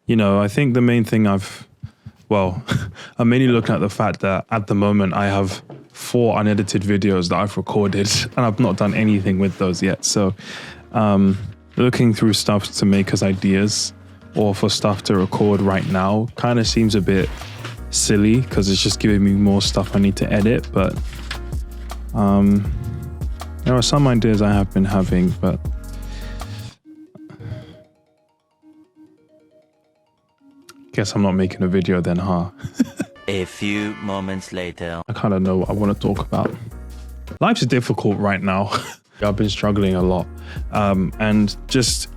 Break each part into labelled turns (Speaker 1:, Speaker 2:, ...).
Speaker 1: I think the main thing I'm mainly looking at the fact that at the moment I have 4 unedited videos that I've recorded and I've not done anything with those yet. So looking through stuff to make as ideas or for stuff to record right now kind of seems a bit silly because it's just giving me more stuff I need to edit. But there are some ideas I have been having, but guess I'm not making a video then, huh?
Speaker 2: A few moments later.
Speaker 1: I kind of know what I want to talk about. Life's difficult right now. I've been struggling a lot. And just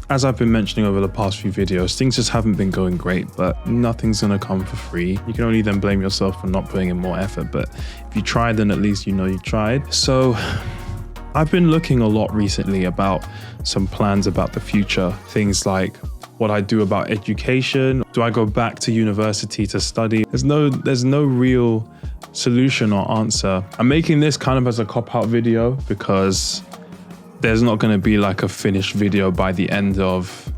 Speaker 1: as I've been mentioning over the past few videos, things just haven't been going great, but nothing's going to come for free. You can only then blame yourself for not putting in more effort. But if you tried, then at least you know you tried. So I've been looking a lot recently about some plans about the future. Things like what I do about education. Do I go back to university to study? There's no real solution or answer. I'm making this kind of as a cop-out video because there's not going to be like a finished video by the end of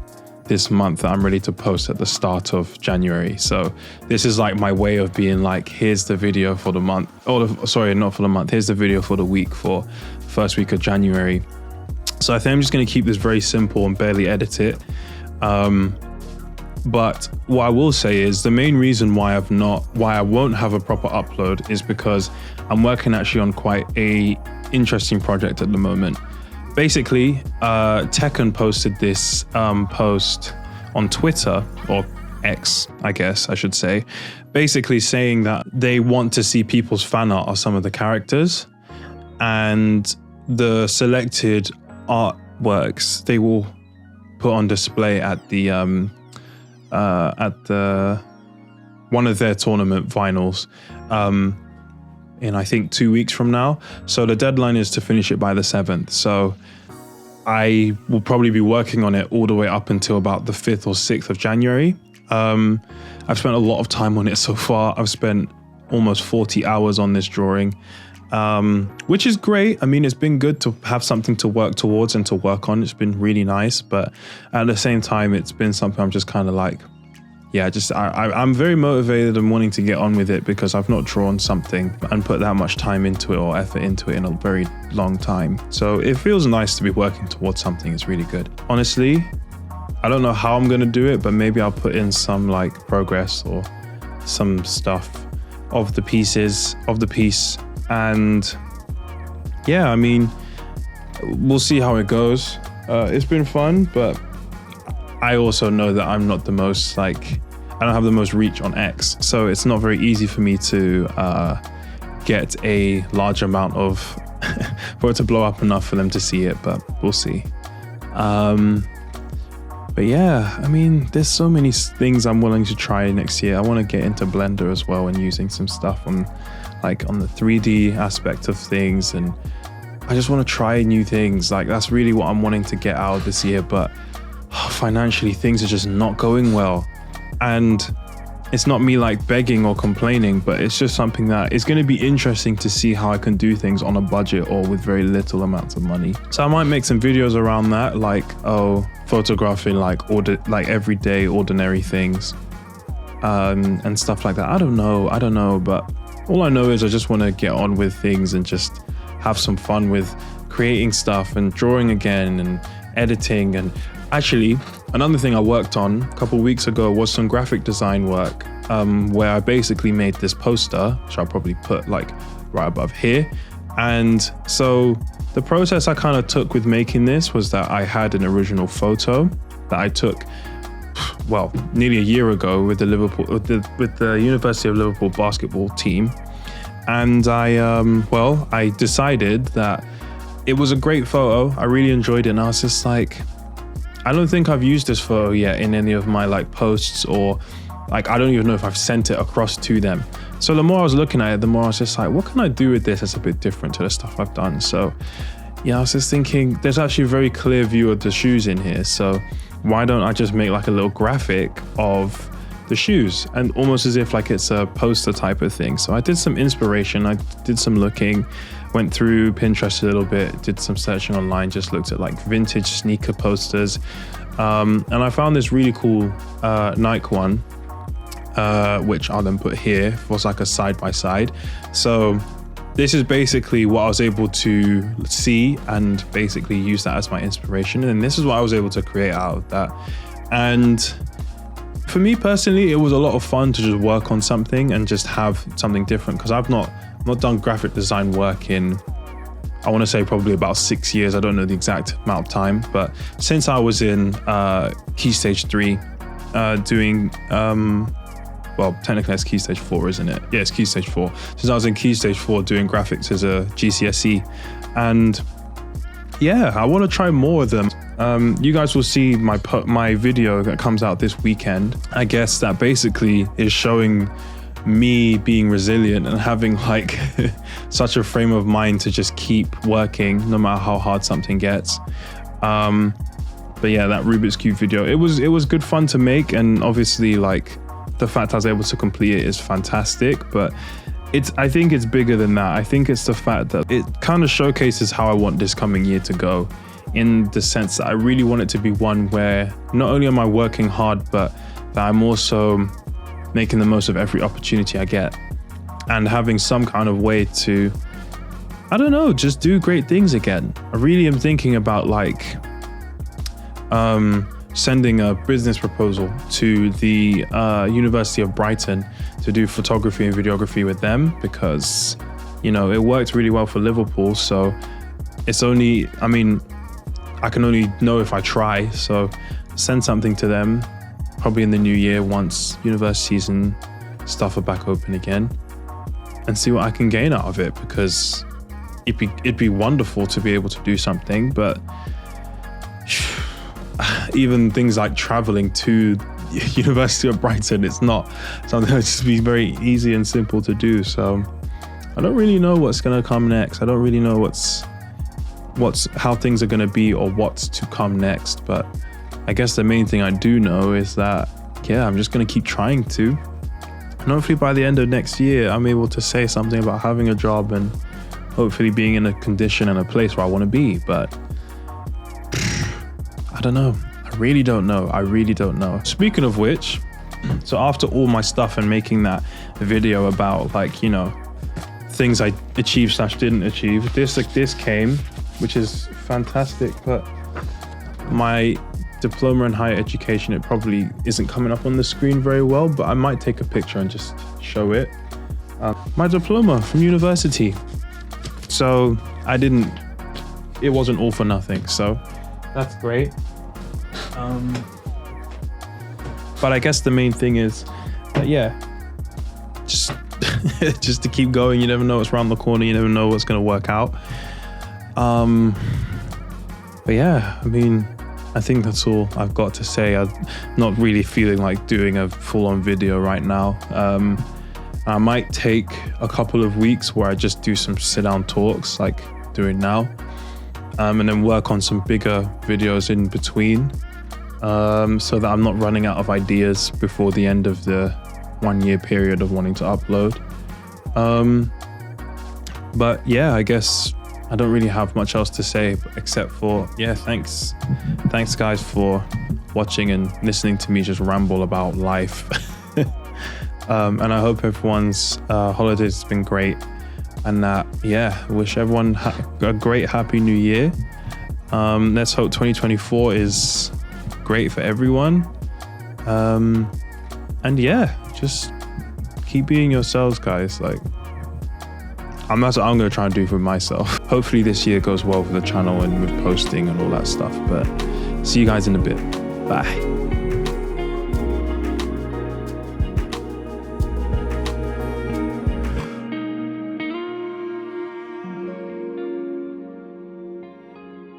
Speaker 1: this month that I'm ready to post at the start of January. So this is like my way of being like, here's the video for the month. Sorry, not for the month. Here's the video for the week for the first week of January. So I think I'm just going to keep this very simple and barely edit it. But what I will say is the main reason why I won't have a proper upload is because I'm working actually on quite a interesting project at the moment. Basically, Tekken posted this post on Twitter, or X, I guess I should say, basically saying that they want to see people's fan art of some of the characters, and the selected artworks they will put on display at the one of their tournament finals in I think 2 weeks from now. So the deadline is to finish it by the 7th. So I will probably be working on it all the way up until about the 5th or 6th of January. I've spent a lot of time on it so far. I've spent almost 40 hours on this drawing, which is great. I mean, it's been good to have something to work towards and to work on. It's been really nice, but at the same time, it's been something I'm just kind of like, yeah, I'm very motivated and wanting to get on with it because I've not drawn something and put that much time into it or effort into it in a very long time. So it feels nice to be working towards something. It's really good. Honestly, I don't know how I'm going to do it, but maybe I'll put in some like progress or some stuff of the piece. And yeah, I mean, we'll see how it goes. It's been fun, but I also know that I'm not the most I don't have the most reach on X. So it's not very easy for me to get a large amount of, for it to blow up enough for them to see it, but we'll see. But yeah, I mean, there's so many things I'm willing to try next year. I want to get into Blender as well and using some stuff on the 3D aspect of things. And I just want to try new things. Like that's really what I'm wanting to get out of this year. But financially, things are just not going well. And it's not me like begging or complaining, but it's just something that it's going to be interesting to see how I can do things on a budget or with very little amounts of money. So I might make some videos around that, like, photographing like everyday ordinary things and stuff like that. I don't know, but all I know is I just want to get on with things and just have some fun with creating stuff and drawing again and editing. And actually, another thing I worked on a couple of weeks ago was some graphic design work, where I basically made this poster, which I'll probably put like right above here. And so the process I kind of took with making this was that I had an original photo that I took, well, nearly a year ago with the University of Liverpool basketball team. And I decided that it was a great photo. I really enjoyed it. And I was just like, I don't think I've used this photo yet in any of my like posts, or like, I don't even know if I've sent it across to them. So the more I was looking at it, the more I was just like, what can I do with this that's a bit different to the stuff I've done? So yeah, I was just thinking there's actually a very clear view of the shoes in here. So why don't I just make like a little graphic of the shoes, and almost as if like it's a poster type of thing. So I did some inspiration, I did some looking, went through Pinterest a little bit, did some searching online, just looked at like vintage sneaker posters. And I found this really cool Nike one, which I'll then put here for like a side by side. So this is basically what I was able to see and basically use that as my inspiration. And this is what I was able to create out of that. And for me personally, it was a lot of fun to just work on something and just have something different, because I've not done graphic design work in, I want to say probably about 6 years. I don't know the exact amount of time, but since I was in Key Stage 3 doing, well, technically it's Key Stage 4, isn't it? Yeah, it's Key Stage 4. Since I was in Key Stage 4 doing graphics as a GCSE. And yeah, I want to try more of them. You guys will see my video that comes out this weekend. I guess that basically is showing me being resilient and having like such a frame of mind to just keep working no matter how hard something gets. But yeah, that Rubik's Cube video, it was good fun to make, and obviously like the fact I was able to complete it is fantastic, but I think it's bigger than that. I think it's the fact that it kind of showcases how I want this coming year to go, in the sense that I really want it to be one where not only am I working hard, but that I'm also making the most of every opportunity I get and having some kind of way to, I don't know, just do great things again. I really am thinking about like sending a business proposal to the University of Brighton to do photography and videography with them, because, you know, it worked really well for Liverpool. So it's only, I mean, I can only know if I try. So send something to them probably in the new year once universities and stuff are back open again, and see what I can gain out of it, because it'd be wonderful to be able to do something. But even things like traveling to University of Brighton, it's not something that's just be very easy and simple to do. So I don't really know what's going to come next. I don't really know how things are going to be or what's to come next. But I guess the main thing I do know is that, yeah, I'm just going to keep trying to. And hopefully by the end of next year, I'm able to say something about having a job and hopefully being in a condition and a place where I want to be. But I don't know. I really don't know. Speaking of which, so after all my stuff and making that video about, like, you know, things I achieved / didn't achieve, this came, which is fantastic. But my diploma in higher education, it probably isn't coming up on the screen very well, but I might take a picture and just show it. My diploma from university. So it wasn't all for nothing. So that's great. But I guess the main thing is that, yeah, just just to keep going. You never know what's around the corner. You never know what's going to work out. But yeah, I mean, I think that's all I've got to say. I'm not really feeling like doing a full-on video right now. I might take a couple of weeks where I just do some sit-down talks like doing now, and then work on some bigger videos in between, so that I'm not running out of ideas before the end of the 1 year period of wanting to upload. But yeah, I guess I don't really have much else to say except for, yeah, thanks guys for watching and listening to me just ramble about life. And I hope everyone's holidays has been great, and that, yeah, wish everyone a great happy new year. Let's hope 2024 is great for everyone. And yeah, just keep being yourselves, guys. Like, that's what I'm going to try and do for myself. Hopefully this year goes well for the channel and with posting and all that stuff. But see you guys in a bit. Bye.